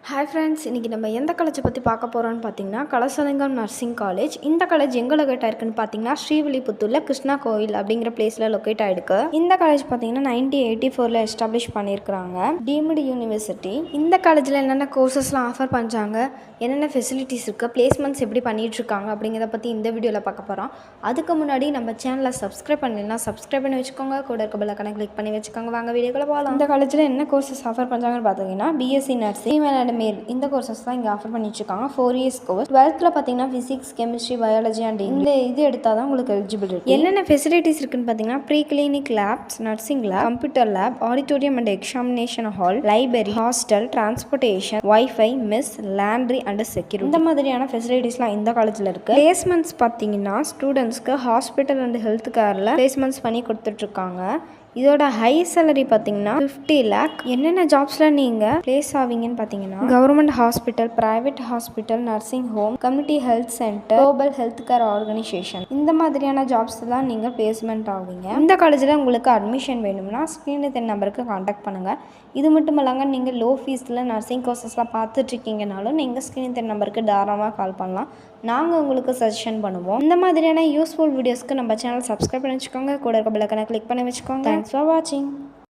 Hi friends, இன்றைக்கி நம்ம எந்த காலேஜை பற்றி பார்க்க போகிறோன்னு பார்த்தீங்கன்னா கலசலிங்கம் நர்சிங் காலேஜ். இந்த காலேஜ் எங்கே லொக்கேட் ஆயிருக்குன்னு பார்த்தீங்கன்னா ஸ்ரீவில்லிபுத்தூரில் கிருஷ்ணா கோவில் அப்படிங்கிற பிளேஸில் லொக்கேட் ஆகிருக்கு. இந்த காலேஜ் பார்த்தீங்கன்னா 1984 எஸ்டாப்ளிஷ் பண்ணியிருக்கிறாங்க. Deemed university. இந்த காலேஜில் என்னென்ன கோர்சஸ்லாம் ஆஃபர் பண்ணுறாங்க, என்னென்ன ஃபெசிலிட்டிஸ் இருக்குது, பிளேஸ்மெண்ட்ஸ் எப்படி பண்ணிகிட்ருக்காங்க அப்படிங்கிறத பற்றி இந்த வீடியோவில் பார்க்க போகிறோம். அதுக்கு முன்னாடி நம்ம சேனலை சப்ஸ்கிரைப் பண்ணலைன்னா சப்ஸ்கிரைப் பண்ணி வச்சுக்கோங்க, கூட இருக்க பெல் ஐகானை கிளிக் பண்ணி வச்சுக்கோங்க. வாங்க வீடியோக்குள்ள போகலாம். இந்த காலேஜில் என்ன கோர்சஸ் ஆஃபர் பண்ணுறாங்கன்னு பார்த்தீங்கன்னா பிஎஸ்சி நர்சிங் மேல் இந்த கோர்சஸ் தான் இங்கே ஆஃபர் பண்ணி வச்சுருக்காங்க. 4 இயர்ஸ் கோர்ஸ். 12th பார்த்தீங்கன்னா ஃபிசிக்ஸ், கெமிஸ்ட்ரி, பயாலஜி அண்ட் இந்த இது எடுத்தால் தான் உங்களுக்கு எலிஜிபிலிட்டி. என்னென்ன ஃபெசிலிட்டிஸ் இருக்குன்னு பார்த்தீங்கன்னா pre clinic labs, nursing lab, computer lab, auditorium and examination hall, library, hostel, transportation, wifi, mess, laundry and security. இந்த மாதிரியான ஃபெசிலிட்டிஸ்லாம் இந்த காலேஜில் இருக்குது. பிளேஸ்மெண்ட்ஸ் பார்த்தீங்கன்னா ஸ்டூடெண்ட்ஸ்க்கு ஹாஸ்பிட்டல் அண்ட் ஹெல்த் கேரில் பிளேஸ்மெண்ட்ஸ் பண்ணி கொடுத்துட்ருக்காங்க. இதோட ஹை சேலரி பார்த்தீங்கன்னா 50 lakh. என்னென்ன ஜாப்ஸில் நீங்கள் பிளேஸ் ஆவீங்கன்னு பார்த்தீங்கன்னா government hospital, private hospital, nursing home, community health centre, global health care organisation, இந்த மாதிரியான ஜாப்ஸ் தான் நீங்கள் பிளேஸ்மெண்ட் ஆவீங்க. இந்த காலேஜில் உங்களுக்கு அட்மிஷன் வேணும்னா ஸ்க்ரீனில் தென் நம்பருக்கு காண்டாக்ட் பண்ணுங்கள். இது மட்டும் இல்லாமல் நீங்கள் லோ ஃபீஸில் நர்சிங் கோர்சஸ்லாம் பார்த்துட்ருக்கீங்கனாலும் நீங்கள் ஸ்க்ரீன் தென் நம்பருக்கு தாராளமாக கால் பண்ணலாம். நாங்கள் உங்களுக்கு சஜஷன் பண்ணுவோம். இந்த மாதிரியான யூஸ்ஃபுல் வீடியோஸ்க்கு நம்ம சேனல் சப்ஸ்கிரைப் பண்ணி வச்சுக்கோங்க, கூட இருக்க பெல் ஐகானை கிளிக் பண்ணி வச்சுக்கோங்க. Thanks for watching.